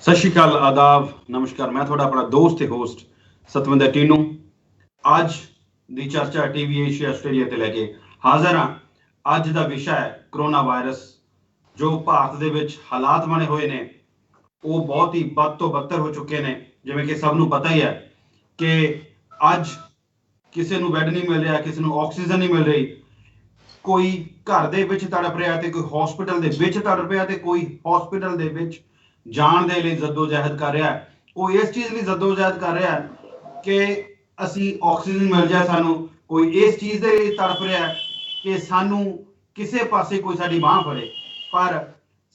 सत श्री अकाल, आदाब, नमस्कार। मैं थोड़ा अपना दोस्त ते होस्ट सतविंदर टीनू अज दी चर्चा टीवी एशिया आस्ट्रेलिया ते लैके हाजिर हाँ। अज का विषय है करोना वायरस। जो भारत दे विच हालात बने हुए ने वो बहुत ही बद तो बदतर हो चुके हैं। जिवें कि सबनों पता ही है कि अज किसी नूं बैड नहीं मिल रहा, किसी नूं ऑक्सीजन नहीं मिल रही, कोई घर दे विच तड़प रहा ते कोई हॉस्पिटल दे विच तड़प रहा ते कोई हॉस्पिटल दे विच जाण दे लई जद्दोजहद कर रहा है। वो इस चीज़ लई जद्दोजहद कर रहा है कि असी ऑक्सीजन मिल जाए सानू, कोई इस चीज़ दे लई तड़प रहा है कि सानू किसी पासे कोई साडी बांह फड़े। पर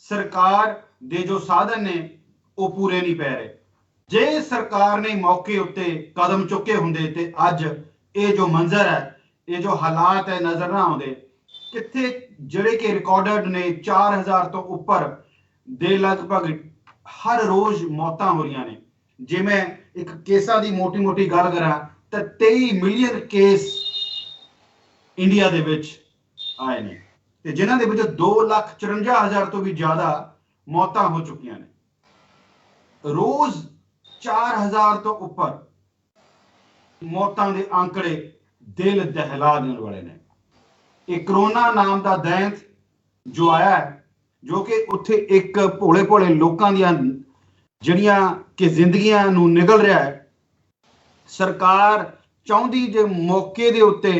सरकार दे जो साधन ने वो पूरे नहीं पै रहे। जे सरकार ने मौके उत्ते कदम चुके हुंदे ते अज ये जो मंजर है, ये जो हालात है नज़र ना आउंदे। कित्थे जिहड़े कि रिकॉर्डड ने 4000 तो उपर दे लगभग हर रोज मौतां हो रही ने। जे मैं एक केसां दी मोटी मोटी गल करा तो 23 मिलियन केस इंडिया दे विच आए ने ते जिन्हां दे विच 2,54,000 तो भी ज्यादा मौतां हो चुकियां ने। रोज 4000 तो उपर मौतां दे आंकड़े दिल दहला देने वाले ने। एक कोरोना नाम का दैंत जो आया है, जो कि उत्थे एक भोले भोले लोगों दियां जिहड़ियां कि जिंदगियां नूं निगल रहा है। सरकार चाहुंदी जे मौके दे उत्ते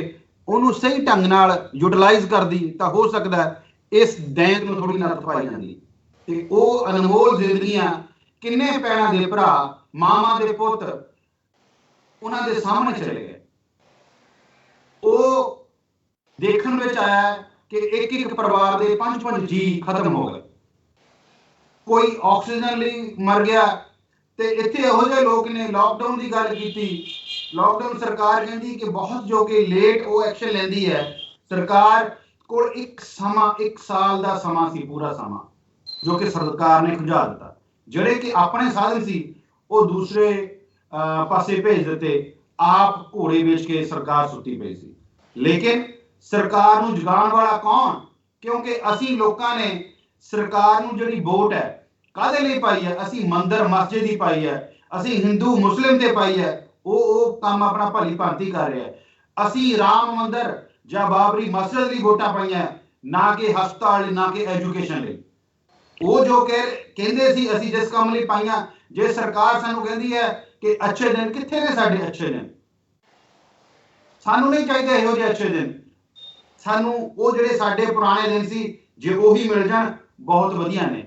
उहनूं सही ढंग नाल यूटिलाइज करदी तां हो सकदा है इस दैंत नूं थोड़ी नत्थ पाई जांदी ते ओह अनमोल जिंदगियां किन्ने पैणां दे भरा, मावां दे पुੱਤ उन्हां दे सामने चले गए। ओह देखण विच आया कि एक एक परिवार के 5-5 जी खत्म हो गए। कोई ऑक्सीजन लई मर गया ते इत्थे इहो जिहे लोग ने लॉकडाउन की गल की। लॉकडाउन सरकार कहती कि बहुत जो कि लेट वो एक्शन लैंदी है। सरकार को एक साल का समा सी, पूरा समा जो कि सरकार ने खुंझा दिता। जिहड़े कि अपने साधन सी वो दूसरे पासे भेज दिते। आप घोड़े बेच के सरकार सुती पई सी। लेकिन सरकार नूं जगाउण वाला कौन? क्योंकि असी लोगों ने सरकार नूं जिहड़ी वोट है काहदे लई पाई है? असी मंदिर मस्जिद ही पाई है, असी हिंदू मुस्लिम ते पाई है। वो काम अपना भली भांति कर रहे हैं। असी राम मंदिर या बाबरी मस्जिद लई वोटां पाईआं, ना कि हस्पताल, ना कि एजुकेशन लई। वो जो कहंदे सी असी जिस काम लई पाईआं, जे सरकार सानूं कहंदी है कि अच्छे दिन, कित्थे ने साडे अच्छे दिन? सानूं नहीं चाहिए इहो ਜਿਹੇ अच्छे दिन। सानूं वो ਜਿਹੜੇ ਸਾਡੇ पुराने दिन सी जे ਉਹੀ मिल जाण बहुत वधिया ने।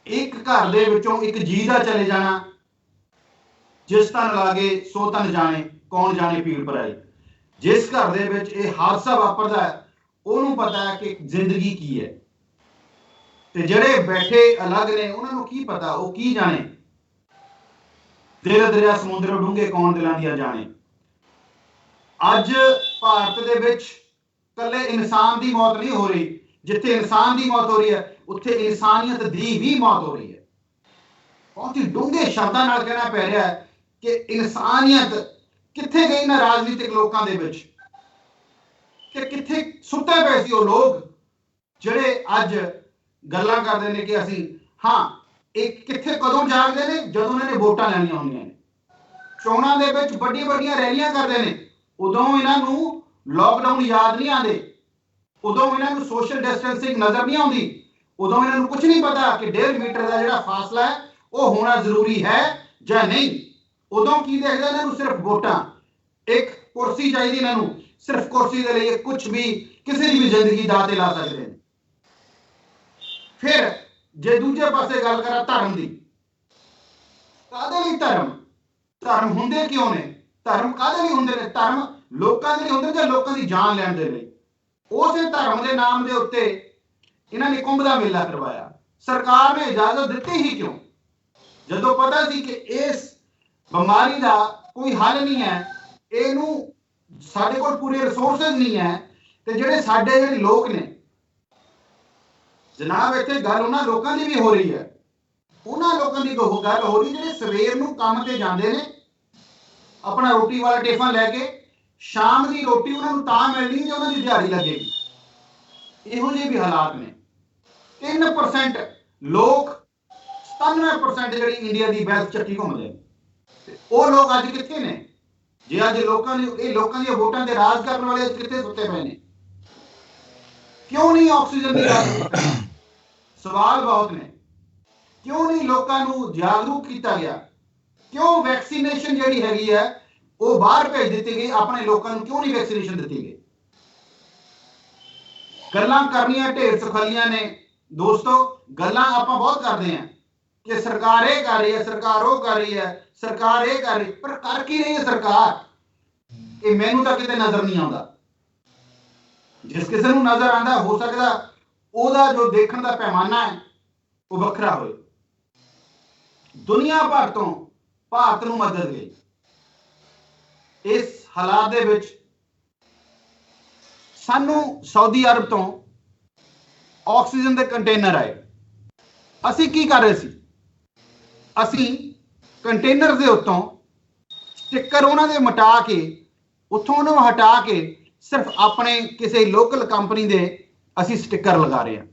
एक घर ਦੇ ਵਿੱਚੋਂ एक जी ਦਾ चले जाना, जिस तन लागे सो तन जाने, कौन जाने पीड़ पराई। जिस घर ਦੇ ਵਿੱਚ ਇਹ ਹਾਦਸਾ ਵਾਪਰਦਾ ਹੈ ਉਹਨੂੰ पता है कि जिंदगी की है ਤੇ ਜਿਹੜੇ बैठे अलग ने ਉਹਨਾਂ ਨੂੰ ਕੀ पता, ਉਹ ਕੀ जाने। दिल दरिया समुद्र डूंगे कौन दिलां ਦੀਆਂ जाने। अज भारत दे विच कल्ले इंसान की मौत नहीं हो रही। जिथे इंसान की मौत हो रही है उत्थे इंसानियत की भी मौत हो रही है। बहुत ही डूंगे शब्दों नाल कहना पै रहा है कि इंसानियत कित्थे गई ना राजनीतिक लोगों के विच, कि कित्थे सुते पे सी वो लोग जिहड़े अज गल्लां करदे ने कि असी हाँ एक कित्थे कदों जागदे ने जदों उन्हां ने वोटां लैणीआं होंदियां ने, चोणां दे विच वड्डियां वड्डियां रैलियां करदे ने। उदों इन्हां नूं लॉकडाउन याद नहीं आते, उदों इन्हां नूं सोशल डिस्टेंसिंग नज़र नहीं आती, उदों इन्हां नूं कुछ नहीं पता कि 1.5 मीटर का जिहड़ा फासला है वो होना जरूरी है या नहीं। उदों की देखदे इन्हां नूं सिर्फ वोटां, एक कुर्सी चाहिए इन्हां नूं, सिर्फ कुर्सी के लिए कुछ भी किसी की भी जिंदगी दाते ला सकते हैं। फिर जे दूजे पासे गल करा धर्म की, काहदे लई धर्म? धर्म हुंदे क्यों ने? धर्म काहदे लई हुंदे ने? धर्म लोकां दे लई हुंदे ने, लोकां दी जान लैण दे लई। उस धर्म के नाम के उत्ते इन्हां ने कुंभ का मेला करवाया। सरकार ने इजाजत दी ही क्यों? जदों पता सी कि इस बीमारी का कोई हल नहीं है, इहनूं साडे कोल पूरे रिसोर्सेज नहीं है, ते जिहड़े साडे जिहड़े लोग ने जनाब, इत्थे गल उन्हां लोकां दी भी हो रही है। उन्हां लोकां दी गल हो रही जिहड़े सवेर नूं काम ते जांदे ने अपना रोटी वाला टिफन लैके, शाम की रोटी उन्होंने तां मिलनी जो उन्होंने दिहाड़ी लगेगी। इहो ਜਿਹੇ भी हालात ने। 3% लोग 97% ਜਿਹੜੀ ਇੰਡੀਆ ਦੀ ਵੈਲਥ ਚੱਕੀ ਘੁੰਮਦੇ ਨੇ। ਉਹ ਲੋਕ ਅੱਜ ਕਿੱਥੇ ਨੇ? ਜੇ ਅੱਜ ਲੋਕਾਂ ਨੇ ਇਹ ਲੋਕਾਂ ਦੀਆਂ ਵੋਟਾਂ ਦੇ ਰਾਜ ਕਰਨ ਵਾਲੇ ਅੱਜ ਕਿੱਥੇ ਸੁੱਤੇ ਪਏ ਨੇ? ਕਿਉਂ ਨਹੀਂ ਆਕਸੀਜਨ ਦੀ ਗੱਲ? ਸਵਾਲ ਬਹੁਤ ਨੇ। ਕਿਉਂ ਨਹੀਂ ਲੋਕਾਂ ਨੂੰ ਜਾਗਰੂਕ ਕੀਤਾ ਗਿਆ? ਕਿਉਂ ਵੈਕਸੀਨੇਸ਼ਨ ਜਿਹੜੀ ਹੈਗੀ ਹੈ ਉਹ ਬਾਹਰ ਭੇਜ ਦਿੱਤੀ ਗਈ? ਆਪਣੇ ਲੋਕਾਂ ਨੂੰ ਕਿਉਂ ਨਹੀਂ ਵੈਕਸੀਨੇਸ਼ਨ ਦਿੱਤੀ ਗਈ? ਗੱਲਾਂ ਕਰਨੀਆਂ ਢੇਰ ਸੁਖਾਲੀਆਂ ਨੇ ਦੋਸਤੋ, ਗੱਲਾਂ ਆਪਾਂ ਬਹੁਤ ਕਰਦੇ ਹਾਂ ਕਿ ਸਰਕਾਰ ਇਹ ਕਰ ਰਹੀ ਹੈ, ਸਰਕਾਰ ਉਹ ਕਰ ਰਹੀ ਹੈ, ਸਰਕਾਰ ਇਹ ਕਰ ਰਹੀ, ਪਰ ਕਰ ਕੀ ਰਹੀ ਹੈ ਸਰਕਾਰ? ਇਹ ਮੈਨੂੰ ਤਾਂ ਕਿਤੇ ਨਜ਼ਰ ਨਹੀਂ ਆਉਂਦਾ। ਜਿਸ ਕਿਸੇ ਨੂੰ ਨਜ਼ਰ ਆਉਂਦਾ, ਹੋ ਸਕਦਾ ਉਹਦਾ ਜੋ ਦੇਖਣ ਦਾ ਪੈਮਾਨਾ ਹੈ ਉਹ ਵੱਖਰਾ ਹੋਏ। ਦੁਨੀਆ ਭਰ ਤੋਂ ਭਾਰਤ ਨੂੰ ਮਦਦ ਗਈ। ਇਸ ਹਾਲਾਤ ਦੇ ਵਿੱਚ ਸਾਨੂੰ ਸਾਊਦੀ ਅਰਬ ਤੋਂ ਆਕਸੀਜਨ ਦੇ ਕੰਟੇਨਰ ਆਏ। ਅਸੀਂ ਕੀ ਕਰ ਰਹੇ ਸੀ? ਅਸੀਂ ਕੰਟੇਨਰ ਦੇ ਉੱਤੋਂ ਸਟਿੱਕਰ ਉਹਨਾਂ ਦੇ ਮਿਟਾ ਕੇ, ਉੱਥੋਂ ਉਹਨਾਂ ਨੂੰ ਹਟਾ ਕੇ ਸਿਰਫ ਆਪਣੇ ਕਿਸੇ ਲੋਕਲ ਕੰਪਨੀ ਦੇ ਅਸੀਂ ਸਟਿੱਕਰ ਲਗਾ ਰਹੇ ਹਾਂ।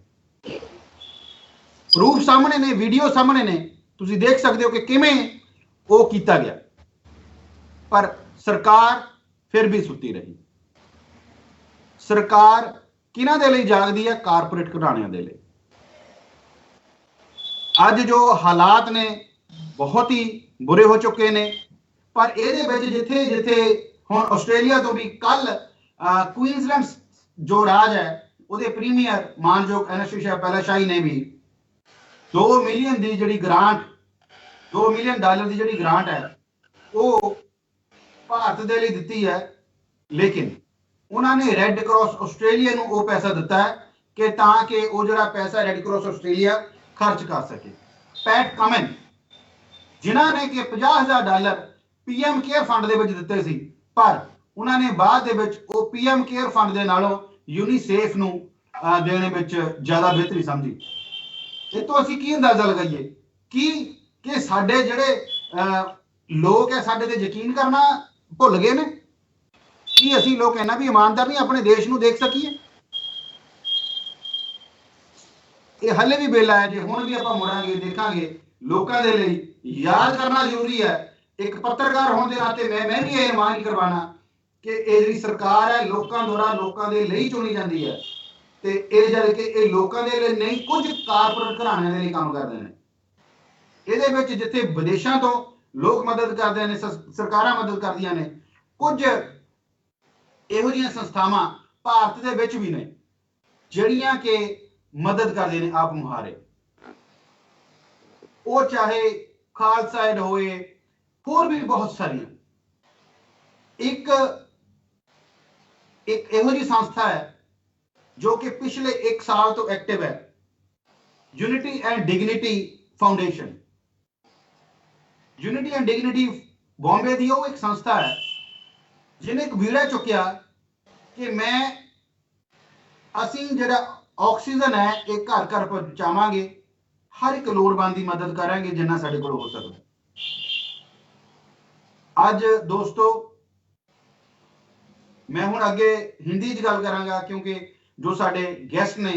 ਪ੍ਰੂਫ ਸਾਹਮਣੇ ਨੇ, ਵੀਡੀਓ ਸਾਹਮਣੇ ਨੇ, ਤੁਸੀਂ ਦੇਖ ਸਕਦੇ ਹੋ ਕਿ ਕਿਵੇਂ ਉਹ ਕੀਤਾ ਗਿਆ। ਪਰ ਸਰਕਾਰ ਫਿਰ ਵੀ ਸੁੱਤੀ ਰਹੀ। ਸਰਕਾਰ ਕਿਹਨਾਂ ਦੇ ਲਈ ਜਾਗਦੀ ਹੈ? ਕਾਰਪੋਰੇਟ ਘਰਾਣਿਆਂ ਦੇ ਲਈ। ਅੱਜ ਜੋ ਹਾਲਾਤ ਨੇ ਬਹੁਤ ਹੀ ਬੁਰੇ ਹੋ ਚੁੱਕੇ ਨੇ। ਪਰ ਇਹਦੇ ਵਿੱਚ ਜਿੱਥੇ ਜਿੱਥੇ ਹੁਣ ਆਸਟ੍ਰੇਲੀਆ ਤੋਂ ਵੀ ਕੱਲ ਕੁਈਨਜ਼ਲੈਂਡ ਜੋ ਰਾਜ ਹੈ ਉਹਦੇ ਪ੍ਰੀਮੀਅਰ ਮਾਨਯੋਗ ਐਨਸਟੇਸ਼ੀਆ ਪੈਲਾਸ਼ਾਹੀ ਨੇ ਵੀ 2 ਮਿਲੀਅਨ ਦੀ ਜਿਹੜੀ ਗ੍ਰਾਂਟ, $2 ਮਿਲੀਅਨ ਦੀ ਜਿਹੜੀ ਗ੍ਰਾਂਟ ਹੈ ਉਹ ਭਾਰਤ ਦੇ ਲਈ ਦਿੱਤੀ ਹੈ। ਲੇਕਿਨ ਉਹਨਾਂ ਨੇ ਰੈੱਡ ਕਰਾਸ ਆਸਟ੍ਰੇਲੀਆ ਨੂੰ ਉਹ ਪੈਸਾ ਦਿੱਤਾ ਹੈ ਕਿ ਤਾਂ ਕਿ ਉਹ ਜਿਹੜਾ ਪੈਸਾ ਰੈੱਡ ਕਰਾਸ ਆਸਟ੍ਰੇਲੀਆ ਖਰਚ ਕਰ ਸਕੇ। ਪੈਟ ਕਮਨ ਜਿਨ੍ਹਾਂ ਨੇ ਕਿ $50,000 PM ਕੇਅਰ ਫੰਡ ਦੇ ਵਿੱਚ ਦਿੱਤੇ ਸੀ, ਪਰ ਉਹਨਾਂ ਨੇ ਬਾਅਦ ਦੇ ਵਿੱਚ ਉਹ PM ਕੇਅਰ ਫੰਡ ਦੇ ਨਾਲੋਂ ਯੂਨੀਸੇਫ ਨੂੰ ਦੇਣ ਵਿੱਚ ਜ਼ਿਆਦਾ ਬਿਹਤਰੀ ਸਮਝੀ। ਇਹ ਤੋਂ ਅਸੀਂ ਕੀ ਅੰਦਾਜ਼ਾ ਲਗਾਈਏ ਕਿ ਸਾਡੇ ਜਿਹੜੇ ਲੋਕ ਹੈ ਸਾਡੇ ਤੇ ਯਕੀਨ ਕਰਨਾ ਭੁੱਲ ਗਏ ਨੇ? ਕੀ ਅਸੀਂ ਲੋਕ ਇਹਨਾਂ ਵੀ ਇਮਾਨਦਾਰ ਨਹੀਂ ਆਪਣੇ ਦੇਸ਼ ਨੂੰ ਦੇਖ ਸਕੀਏ? ਇਹ ਹਲੇ ਵੀ ਵੇਲਾ ਹੈ। ਜੇ ਹੁਣ ਵੀ ਆਪਾਂ ਮੁੜਾਂਗੇ, ਦੇਖਾਂਗੇ, ਲੋਕਾਂ ਦੇ ਲਈ ਯਾਦ ਕਰਨਾ ਜ਼ਰੂਰੀ ਹੈ। ਇੱਕ ਪੱਤਰਕਾਰ ਹੋਣ ਦੇ ਨਾਤੇ ਮੈਂ ਵੀ ਇਹ ਅਨੁਮਾਨ ਕਰਵਾਉਣਾ ਕਿ ਇਹ ਜਿਹੜੀ ਸਰਕਾਰ ਹੈ ਲੋਕਾਂ ਦੁਆਰਾ ਲੋਕਾਂ ਦੇ ਲਈ ਚੁਣੀ ਜਾਂਦੀ ਹੈ ਤੇ ਇਹ ਜਦ ਕਿ ਇਹ ਲੋਕਾਂ ਦੇ ਲਈ ਨਹੀਂ, ਕੁਝ ਕਾਰਪੋਰੇਟ ਘਰਾਣਿਆਂ ਦੇ ਲਈ ਕੰਮ ਕਰਦੇ ਨੇ। ਇਹਦੇ ਵਿੱਚ ਜਿੱਥੇ ਵਿਦੇਸ਼ਾਂ ਤੋਂ ਲੋਕ ਮਦਦ ਕਰਦੇ ਨੇ, ਸਰਕਾਰਾਂ ਮਦਦ ਕਰਦੀਆਂ ਨੇ, ਕੁਝ ਇਹੋ ਜਿਹੀਆਂ ਸੰਸਥਾਵਾਂ ਭਾਰਤ ਦੇ ਵਿੱਚ ਵੀ ਨੇ ਜਿਹੜੀਆਂ ਕਿ ਮਦਦ ਕਰਦੇ ਨੇ ਆਪ ਮੁਹਾਰੇ। ਉਹ ਚਾਹੇ ਖਾਲਸਾ ਏਡ ਹੋਏ, ਹੋਰ ਵੀ ਬਹੁਤ ਸਾਰੀਆਂ। ਇੱਕ ਇਹੋ ਜਿਹੀ ਸੰਸਥਾ ਹੈ ਜੋ ਕਿ ਪਿਛਲੇ 1 ਸਾਲ ਤੋਂ ਐਕਟਿਵ ਹੈ, unity and dignity foundation. Unity and dignity Bombay ਦੀ ਉਹ ਇੱਕ ਸੰਸਥਾ ਹੈ ਜਿਹਨੇ ਇੱਕ ਵੀੜਾ ਚੁੱਕਿਆ ਕਿ ਅਸੀਂ ਜਿਹੜਾ ਆਕਸੀਜਨ ਹੈ ਇਹ ਘਰ ਘਰ ਪਹੁੰਚਾਵਾਂਗੇ, ਹਰ ਇੱਕ ਲੋੜਵੰਦ ਦੀ ਮਦਦ ਕਰਾਂਗੇ ਜਿੰਨਾ ਸਾਡੇ ਕੋਲ ਹੋ ਸਕਦਾ। ਅੱਜ ਦੋਸਤੋ ਮੈਂ ਹੁਣ ਅੱਗੇ ਹਿੰਦੀ 'ਚ ਗੱਲ ਕਰਾਂਗਾ ਕਿਉਂਕਿ ਜੋ ਸਾਡੇ ਗੈਸਟ ਨੇ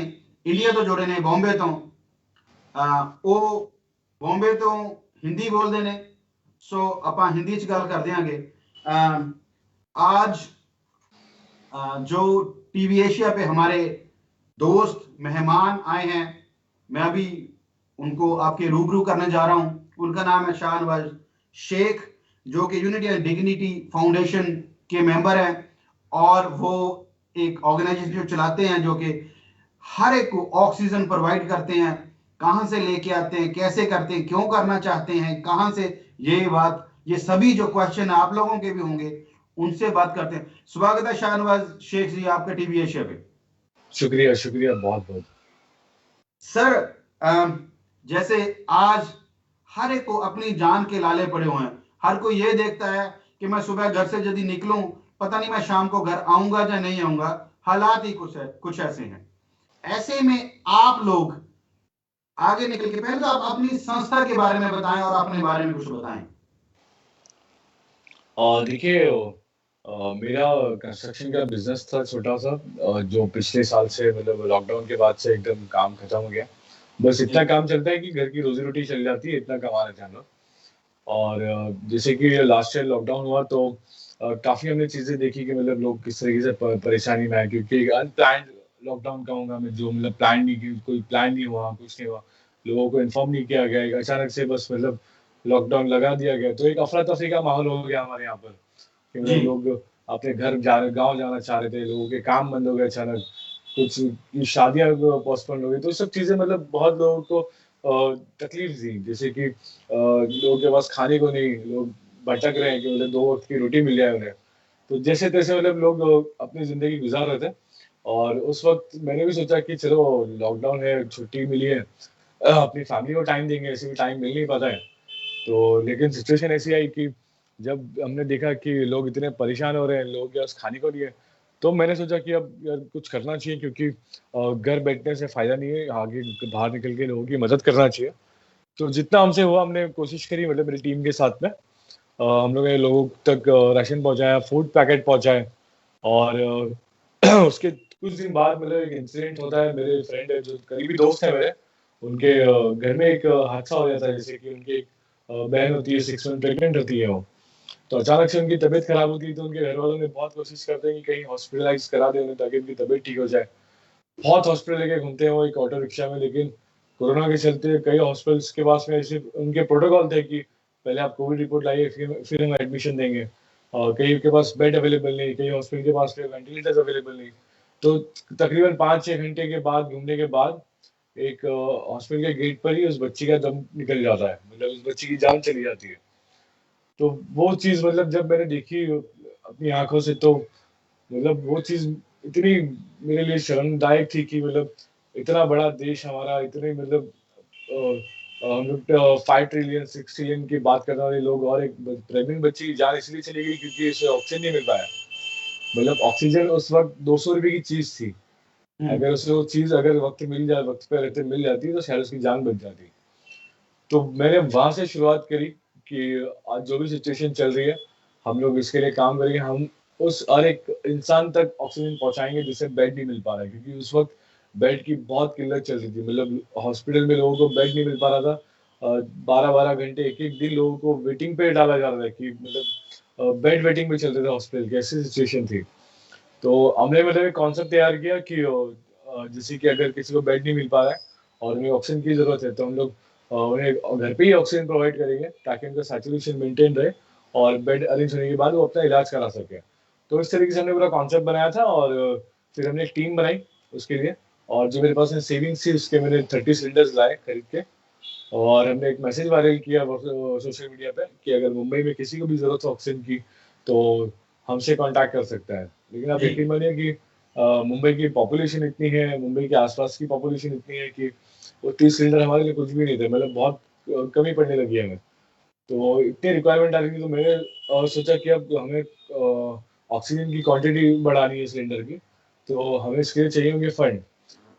ਇੰਡੀਆ ਤੋਂ ਜੁੜੇ ਨੇ, ਬੰਬੇ ਤੋਂ, ਉਹ ਬੰਬੇ ਤੋਂ हिंदी बोलते हैं। सो आप हिंदी च गल कर देंगे। आज जो टीवी एशिया पे हमारे दोस्त मेहमान आए हैं, मैं अभी उनको आपके रूबरू करने जा रहा हूं। उनका नाम है शाहनवाज शेख जो कि यूनिटी एंड डिग्निटी फाउंडेशन के मेंबर हैं और वो एक ऑर्गेनाइजेशन जो चलाते हैं जो कि हर एक को ऑक्सीजन प्रोवाइड करते हैं। कहाँ से लेके आते हैं, कैसे करते हैं, क्यों करना चाहते हैं, कहाँ से, ये सभी जो क्वेश्चन आप लोगों के भी होंगे उनसे बात करते हैं। स्वागत है शाहनवाज शेख जी आपका टीवी एशिया पे। शुक्रिया शुक्रिया बहुत बहुत। सर जैसे आज हर एक को अपनी जान के लाले पड़े हुए हैं। हर कोई ये देखता है कि मैं सुबह घर से यदि निकलूं पता नहीं मैं शाम को घर आऊंगा या नहीं आऊंगा। हालात ही कुछ ऐसे हैं। ऐसे में आप लोग आगे निकल के पहले तो आप अपनी संस्था के बारे में बताएं और अपने बारे में कुछ बताएं। देखिए मेरा कंस्ट्रक्शन का बिजनेस था छोटा सा, जो पिछले साल से मतलब लॉकडाउन के बाद से एकदम काम खत्म हो गया बस इतना काम चलता है कि घर की रोजी-रोटी चल जाती है, इतना कमा लेते हैं हम लोग। और जैसे कि लास्ट ईयर लॉकडाउन हुआ तो काफ़ी हमने चीज़ें देखी कि मतलब लोग किस तरीके से परेशानी में आए, क्योंकि अनप्लान्ड लॉकडाउन कहूँगा मैं, जो मतलब प्लान नहीं की, कोई प्लान नहीं हुआ, कुछ नहीं हुआ। लोगों को इन्फॉर्म नहीं किया गया, एक अचानक से बस मतलब लॉकडाउन लगा दिया गया। तो एक अफ़रा-तफ़री का माहौल हो गया हमारे यहाँ पर कि जी। मतलब लोग अपने घर गाँव जाना चाह रहे थे, लोगों के काम बंद हो गए अचानक। कुछ की शादियाँ पोस्टपोन हो गई, तो ये सब चीज़ें मतलब बहुत लोगों को तकलीफ दी। जैसे कि लोगों के पास खाने को नहीं, लोग भटक रहे हैं कि मतलब 2 वक़्त की रोटी मिल जाए उन्हें। तो जैसे-तैसे मतलब लोग अपनी ज़िंदगी गुज़ार रहे थे और उस वक़्त मैंने भी सोचा कि चलो लॉकडाउन है, छुट्टी मिली है, अपनी फैमिली को टाइम देंगे, ऐसे भी टाइम मिल नहीं पाता है। तो लेकिन सिचुएशन ऐसी आई कि जब हमने देखा कि लोग इतने परेशान हो रहे हैं, लोगों के पास खाने को नहीं है, तो मैंने सोचा कि अब यार कुछ करना चाहिए, क्योंकि घर बैठने से फ़ायदा नहीं है, आगे बाहर निकल के लोगों की मदद करना चाहिए। तो जितना हमसे हुआ हमने कोशिश करी, मतलब मेरी टीम के साथ में हम लोगों ने लोगों तक राशन पहुँचाया, फूड पैकेट पहुँचाए और उसके कुछ दिन बाद मतलब एक इंसिडेंट होता है, मेरे फ्रेंड है जो करीबी दोस्त है मेरे, उनके घर में एक हादसा हो जाता है, जैसे कि उनकी एक बहन होती है, 6 मंथ प्रेग्नेंट होती है वो। तो अचानक से उनकी तबीयत खराब होती है, तो उनके घर वालों ने बहुत कोशिश करते हैं कि कहीं हॉस्पिटलाइज़ करा दें उन्हें, ताकि उनकी तबीयत ठीक हो जाए। बहुत हॉस्पिटल लेके घूमते हैं वो एक ऑटो रिक्शा में, लेकिन कोरोना के चलते कई हॉस्पिटल्स के पास में ऐसे उनके प्रोटोकॉल थे कि पहले आप कोविड रिपोर्ट लाइए, फिर हम एडमिशन देंगे। और कई के पास बेड अवेलेबल नहीं, कई हॉस्पिटल के पास में वेंटिलेटर्स अवेलेबल नहीं। तो तकरीबन 5-6 घंटे के बाद घूमने के बाद एक हॉस्पिटल के गेट पर ही उस बच्ची का दम निकल जाता है, मतलब उस बच्ची की जान चली जाती है। तो वो चीज़ मतलब जब मैंने देखी अपनी आँखों से, तो मतलब वो चीज़ इतनी मेरे लिए शर्मदायक थी कि मतलब इतना बड़ा देश हमारा, इतने मतलब हम लोग 5 ट्रिलियन 6 ट्रिलियन की बात करने वाले लोग, और एक प्रेग्नेंट बच्ची की जान इसलिए चली गई क्योंकि उसे ऑक्सीजन नहीं मिल पाया। मतलब ऑक्सीजन उस वक़्त ₹200 की चीज़ थी। हुँ। अगर उसे वो चीज़ अगर वक़्त पे रहते मिल जाती तो शायद उसकी जान बच जाती। तो मैंने वहाँ से शुरुआत करी कि आज जो भी सिचुएशन चल रही है, हम लोग इसके लिए काम करेंगे। हम उस हर एक इंसान तक ऑक्सीजन पहुँचाएँगे जिसे बेड नहीं मिल पा रहा है, क्योंकि उस वक़्त बेड की बहुत किल्लत चल रही थी। मतलब हॉस्पिटल में लोगों को बेड नहीं मिल पा रहा था। 12-12 घंटे, 1-1 दिन लोगों को वेटिंग पे डाला जा रहा था कि मतलब बेड वेटिंग में चल रहे थे हॉस्पिटल की, ऐसी सिचुएशन थी। तो हमने मतलब एक कॉन्सेप्ट तैयार किया कि जैसे कि अगर किसी को बेड नहीं मिल पा रहा है और उन्हें ऑक्सीजन की ज़रूरत है, तो हम लोग उन्हें घर पे ही ऑक्सीजन प्रोवाइड करेंगे, ताकि उनका सैचुरेशन मेंटेन रहे और बेड अरेंज होने के बाद वो अपना इलाज करा सकें। तो इस तरीके से हमने पूरा कॉन्सेप्ट बनाया था और फिर हमने एक टीम बनाई उसके लिए, और जो मेरे पास में सेविंग्स थी उसके मैंने 30 सिलेंडर्स लाए खरीद के, और हमने एक मैसेज वायरल किया सोशल मीडिया पे कि अगर मुंबई में किसी को भी ज़रूरत हो ऑक्सीजन की, तो हमसे कॉन्टैक्ट कर सकता है। लेकिन आप जी। यकीन मानिए कि मुंबई की पॉपुलेशन इतनी है, मुंबई के आस-पास की पॉपुलेशन इतनी है कि वो 30 सिलेंडर हमारे लिए कुछ भी नहीं थे, मतलब बहुत कमी पड़ने लगी है हमें। तो इतनी रिक्वायरमेंट आ रही थी, तो मैंने सोचा कि अब हमें ऑक्सीजन की क्वांटिटी बढ़ानी है सिलेंडर की, तो हमें इसके लिए चाहिए होंगे फंड।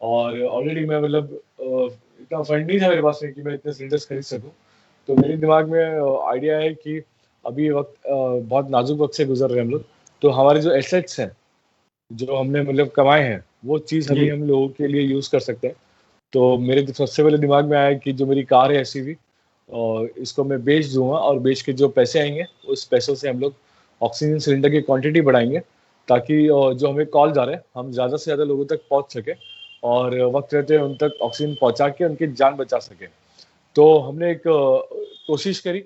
और ऑलरेडी मैं मतलब इतना फंड नहीं था मेरे पास में कि मैं इतने सिलेंडर्स खरीद सकूँ। तो मेरे दिमाग में आइडिया है कि अभी ये वक़्त बहुत नाज़ुक वक़्त से गुज़र रहे हैं हम लोग, तो हमारे जो एसेट्स हैं, जो हमने मतलब कमाए हैं, वो चीज़ जी। अभी हम लोगों के लिए यूज़ कर सकते हैं। तो मेरे सबसे पहले दिमाग में आया कि जो मेरी कार है एसयूवी, और इसको मैं बेच दूँगा, और बेच के जो पैसे आएँगे, उस पैसों से हम लोग ऑक्सीजन सिलेंडर की क्वांटिटी बढ़ाएँगे, ताकि जो हमें कॉल्स आ रहे हैं, हम ज़्यादा से ज़्यादा लोगों तक पहुँच सकें और वक़्त रहते उन तक ऑक्सीजन पहुँचा के उनकी जान बचा सकें। तो हमने एक कोशिश करी,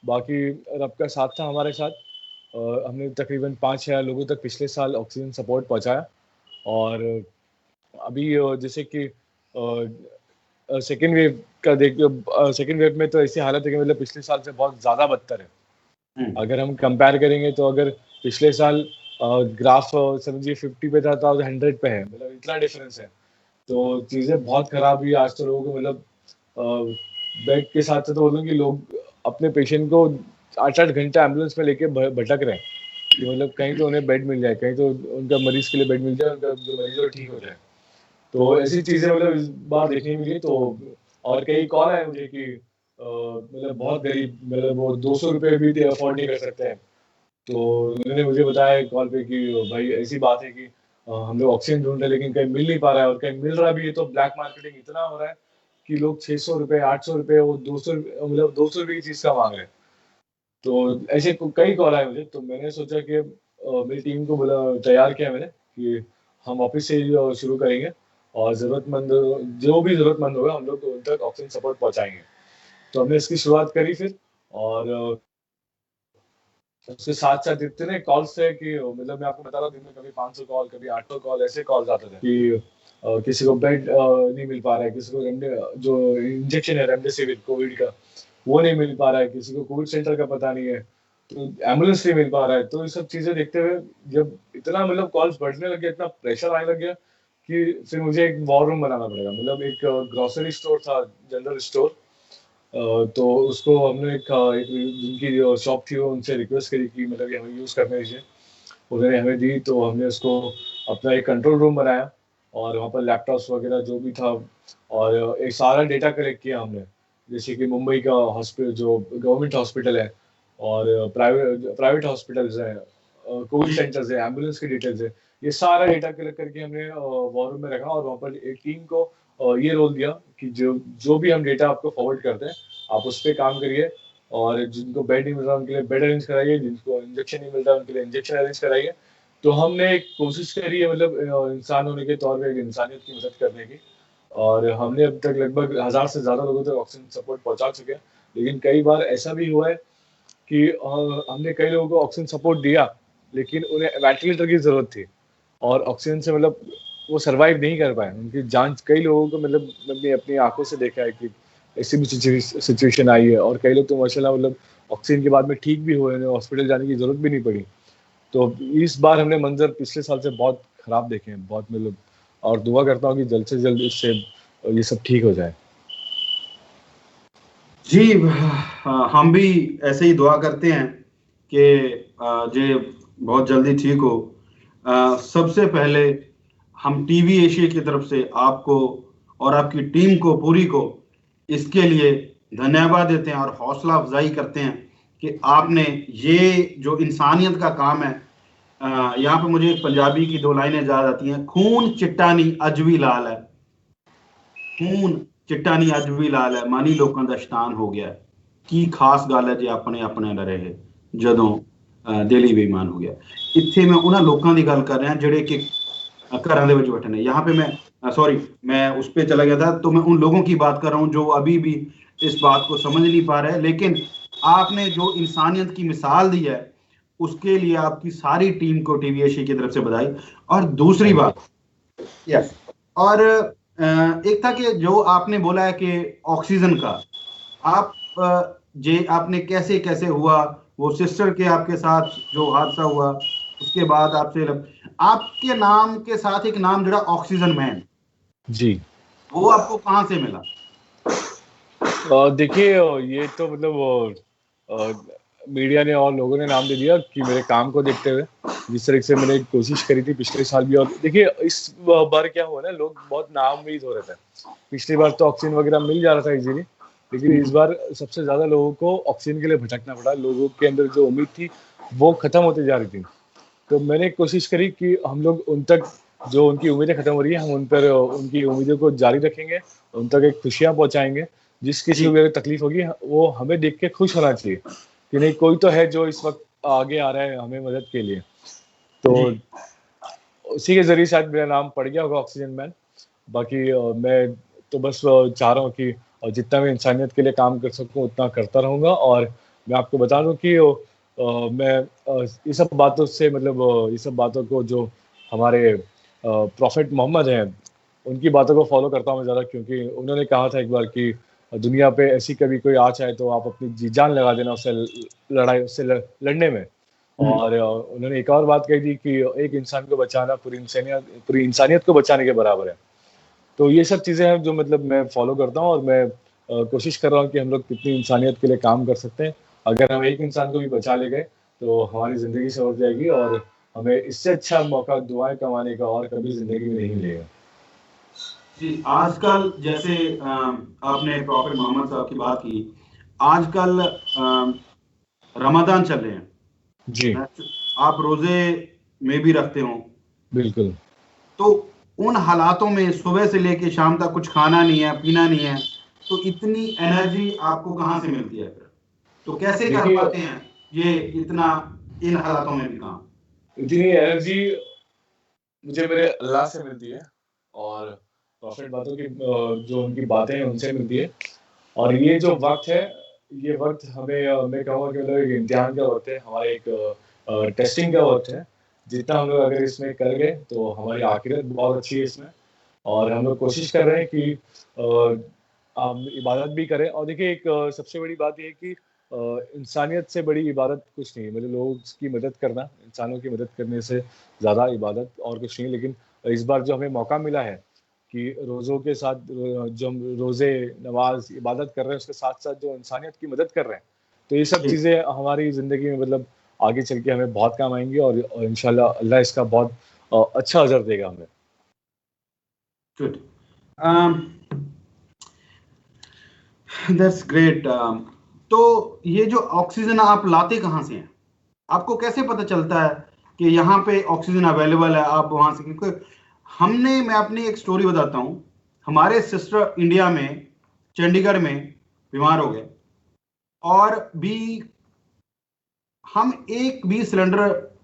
बाकी रब का साथ था हमारे साथ। हमने तकरीबन 5-6 लोगों तक पिछले साल ऑक्सीजन सपोर्ट पहुँचाया, और अभी जैसे कि सेकंड वेव का देखिए, सेकंड वेव में तो ऐसी हालत है कि मतलब पिछले साल से बहुत ज़्यादा बदतर है। हुँ। अगर हम कंपेयर करेंगे तो अगर पिछले साल ग्राफ समझिए 50 पे था तो आज 100 पे है, मतलब इतना डिफरेंस है। तो चीज़ें बहुत खराब हुई आज, तो लोगों को मतलब बेड के साथ-साथ बोलूँ कि लोग अपने पेशेंट को 8-8 घंटा एम्बुलेंस में लेके भटक रहे हैं कि मतलब कहीं तो उन्हें बेड मिल जाए, कहीं तो उनका मरीज़ के लिए बेड मिल जाए, उनका जो मरीज़ है वो ठीक हो जाए। तो ऐसी चीज़ें मतलब इस बार देखने मिली, तो और कई कॉल आए मुझे कि मतलब बहुत गरीब, मतलब वो ₹200 भी अफ़ोर्ड नहीं कर सकते हैं। तो उन्होंने मुझे बताया कॉल पे कि भाई ऐसी बात है कि हम लोग ऑक्सीजन ढूँढ रहे हैं, लेकिन कहीं मिल नहीं पा रहा है, और कहीं मिल रहा भी है तो ब्लैक मार्केटिंग इतना हो रहा है कि लोग 600 रुपए, 800 रुपए, वो 200 मतलब 200 रुपए की चीज़ का माँग रहे हैं। तो ऐसे कई कॉल आए मुझे, तो मैंने सोचा कि मेरी टीम को बोला, तैयार किया मैंने कि हम ऑफिस से ही शुरू करेंगे और ज़रूरतमंद, जो भी ज़रूरतमंद होगा हम लोग उन तक ऑक्सीजन सपोर्ट पहुँचाएँगे। तो हमने इसकी शुरुआत करी फिर, और उसके साथ-साथ इतने कॉल्स थे कि मतलब मैं आपको बता रहा हूँ, दिन में कभी 500 कॉल, कभी 800 कॉल, ऐसे कॉल्स आते थे कि किसी को बेड नहीं मिल पा रहा है, किसी को जो इंजेक्शन है रेमडेसिविर कोविड का, वो नहीं मिल पा रहा है, किसी को कोविड सेंटर का पता नहीं है, तो एम्बुलेंस नहीं मिल पा रहा है। तो ये सब चीज़ें देखते हुए जब इतना मतलब कॉल्स बढ़ने लग गया, इतना प्रेशर आने लग गया कि फिर मुझे एक वॉर रूम बनाना पड़ेगा। मतलब एक ग्रोसरी स्टोर था, जनरल स्टोर, तो उसको हमने एक जिनकी जो शॉप थी वो उनसे रिक्वेस्ट करी कि मतलब ये हमें यूज़ करने दीजिए। उन्होंने हमें दी, तो हमने उसको अपना एक कंट्रोल रूम बनाया और वहाँ पर लैपटॉप्स वगैरह जो भी था, और एक सारा डेटा कलेक्ट किया हमने। जैसे कि मुंबई का हॉस्पिटल, जो गवर्नमेंट हॉस्पिटल है, और प्राइवेट हॉस्पिटल्स हैं, कोविड जी सेंटर्स है, एम्बुलेंस की डिटेल्स है, ये सारा डेटा कलेक्ट करके हमने वॉर रूम में रखा, और वहाँ पर एक टीम को ये रोल दिया कि जो जो भी हम डेटा आपको फॉरवर्ड करते हैं, आप उस पर काम करिए, और जिनको बेड नहीं मिल रहा उनके लिए बेड अरेंज कराइए, जिनको इंजेक्शन नहीं मिल रहा उनके लिए इंजेक्शन अरेंज कराइए। तो हमने एक कोशिश करी है, मतलब इंसान होने के तौर पे एक इंसानियत की मदद करने की, और हमने अब तक लगभग 1000 से ज़्यादा लोगों तक ऑक्सीजन सपोर्ट पहुंचा चुके हैं। लेकिन कई बार ऐसा भी हुआ है कि हमने कई लोगों को ऑक्सीजन सपोर्ट दिया, लेकिन उन्हें वेंटिलेटर की ज़रूरत थी, और ऑक्सीजन से मतलब वो सर्वाइव नहीं कर पाए, उनकी जान, कई लोगों को मतलब मैंने अपनी आंखों से देखा है कि ऐसी भी सिचुएशन आई है, और कई लोग तो माशाल्लाह मतलब ऑक्सीजन के बाद में ठीक भी हुए, उन्हें हॉस्पिटल जाने की ज़रूरत भी नहीं पड़ी। तो इस बार हमने मंज़र पिछले साल से बहुत खराब देखे हैं, बहुत मतलब, और दुआ करता हूँ कि जल्द से जल्द इससे ये सब ठीक हो जाए। जी, हम भी ऐसे ही दुआ करते हैं कि ये बहुत जल्दी ठीक हो। सबसे पहले हम टीवी एशिया की तरफ से आपको और आपकी टीम को पूरी को इसके लिए धन्यवाद देते हैं और हौसला अफजाई करते हैं कि आपने ये जो इंसानियत का काम है। यहाँ पे मुझे एक पंजाबी की दो लाइनें याद आती हैं, खून चिट्टा नहीं अज भी लाल है। खून चिट्टा नहीं अज भी लाल है, मानी लोगों का शतान हो गया है। ਕੀ ਖਾਸ ਗੱਲ ਹੈ ਜੇ ਆਪਣੇ ਆਪਣੇ ਨਾ ਰਹੇ ਜਦੋਂ ਦਿਲ ਹੀ ਬੇਈਮਾਨ ਹੋ ਗਿਆ। ਇੱਥੇ ਮੈਂ ਉਹਨਾਂ ਲੋਕਾਂ ਦੀ ਗੱਲ ਕਰ ਰਿਹਾ ਜਿਹੜੇ ਕਿ घरों में बैठे हैं। यहाँ पे मैं सॉरी, मैं उस पर चला गया था, तो मैं उन लोगों की बात कर रहा हूँ जो अभी भी इस बात को समझ नहीं पा रहे। लेकिन आपने जो इंसानियत की मिसाल दी है उसके लिए आपकी सारी टीम को टीवी एशिया की तरफ से बधाई। और दूसरी थैंक यू। बात, यस, और एक था कि जो आपने बोला है कि ऑक्सीजन का आप जे आपने कैसे कैसे हुआ, वो सिस्टर के आपके साथ जो हादसा हुआ उसके बाद आपके नाम के साथ एक नाम जुड़ा ऑक्सीजन मैन, जी। वो आपको कहाँ से मिला? देखिए, ये तो मतलब मीडिया ने और लोगों ने नाम दे दिया कि मेरे काम को देखते हुए, जिस तरह से मैंने कोशिश करी थी पिछले साल भी। और देखिए इस बार क्या हुआ ना, लोग बहुत नाउम्मीद हो रहे थे। पिछली बार तो ऑक्सीजन वगैरह मिल जा रहा था इजीली, लेकिन इस बार सबसे ज़्यादा लोगों को ऑक्सीजन के लिए भटकना पड़ा। लोगों के अंदर जो उम्मीद थी वो खत्म होती जा रही थी। तो मैंने कोशिश करी कि हम लोग उन तक, जो उनकी उम्मीदें खत्म हो रही है, हम उन पर उनकी उम्मीदों को जारी रखेंगे, उन तक एक खुशियाँ पहुँचाएँगे। जिस किसी जी को भी अगर तकलीफ होगी, वो हमें देख के खुश होना चाहिए कि नहीं, कोई तो है जो इस वक़्त आगे आ रहा है हमें मदद के लिए। तो जी उसी के ज़रिए शायद मेरा नाम पड़ गया होगा ऑक्सीजन मैन। बाकी मैं तो बस चाह रहा हूँ कि जितना मैं इंसानियत के लिए काम कर सकूँ उतना करता रहूँगा। और मैं आपको बता दूँ कि मैं ये सब बातों से मतलब ये सब बातों को जो हमारे प्रॉफ़ेट मोहम्मद हैं, उनकी बातों को फ़ॉलो करता हूँ मैं ज़्यादा, क्योंकि उन्होंने कहा था एक बार कि दुनिया पे ऐसी कभी कोई आ जाए तो आप अपनी जी जान लगा देना उससे उससे लड़ने में। और उन्होंने एक और बात कही थी कि एक इंसान को बचाना पूरी इंसानियत को बचाने के बराबर है। तो ये सब चीज़ें हैं जो मतलब मैं फ़ॉलो करता हूँ, और मैं कोशिश कर रहा हूँ कि हम लोग कितनी इंसानियत के लिए काम कर सकते हैं। अगर हम एक इंसान को भी बचा ले गए, तो हमारी ज़िंदगी संवर जाएगी, और हमें इससे अच्छा मौका दुआएँ कमाने का और कभी ज़िंदगी में नहीं मिलेगा। जी, आजकल जैसे आपने प्रॉफेट मोहम्मद साहब की बात की, आजकल रमज़ान चल रहे हैं। जी, आप रोजे में भी रखते हो, बिल्कुल। तो उन हालातों में सुबह से लेके शाम तक कुछ खाना नहीं है, पीना नहीं है, तो इतनी एनर्जी आपको कहाँ से मिलती है फिर? तो कैसे कर देखिए, पाते हैं ये इतना इन हालातों में भी काम? इतनी एनर्जी मुझे मेरे अल्लाह से मिलती है और प्रॉफ़िट बातों की जो उनकी बातें हैं उनसे मिलती है। और ये जो वक़्त है, ये वक़्त हमें मैं कहूँगा कि मतलब एक इम्तिहान का वक़्त है, हमारा एक टेस्टिंग का वक़्त है। जितना हम लोग अगर इसमें कर गए, तो हमारी आखिरत बहुत अच्छी है इसमें। और हम लोग कोशिश कर रहे हैं कि हम इबादत भी करें। और देखिए एक सबसे बड़ी बात ये है कि इंसानियत से बड़ी इबादत कुछ नहीं है। मतलब लोगों की मदद करना, इंसानों की मदद करने से ज़्यादा इबादत और कुछ नहीं है। लेकिन इस बार जो हमें मौका मिला है कि रोज़ों के साथ जो हम रोज़े, नमाज़, इबादत कर रहे हैं, उसके साथ-साथ जो इंसानियत की मदद कर रहे हैं, तो ये सब जी, चीज़ें हमारी ज़िंदगी में मतलब आगे चल के हमें बहुत काम आएँगी और इंशाल्लाह अल्लाह इसका बहुत अच्छा अज़र देगा हमें। गुड। um, that's great. तो ये जो ऑक्सीजन आप लाते कहाँ से हैं? आपको कैसे पता चलता है कि यहाँ पे ऑक्सीजन अवेलेबल है, आप वहां से? क्योंकि मैं अपनी एक स्टोरी बताता हूँ। हमारे सिस्टर इंडिया में, चंडीगढ़ में बीमार हो गए, और भी हम एक भी सिलेंडर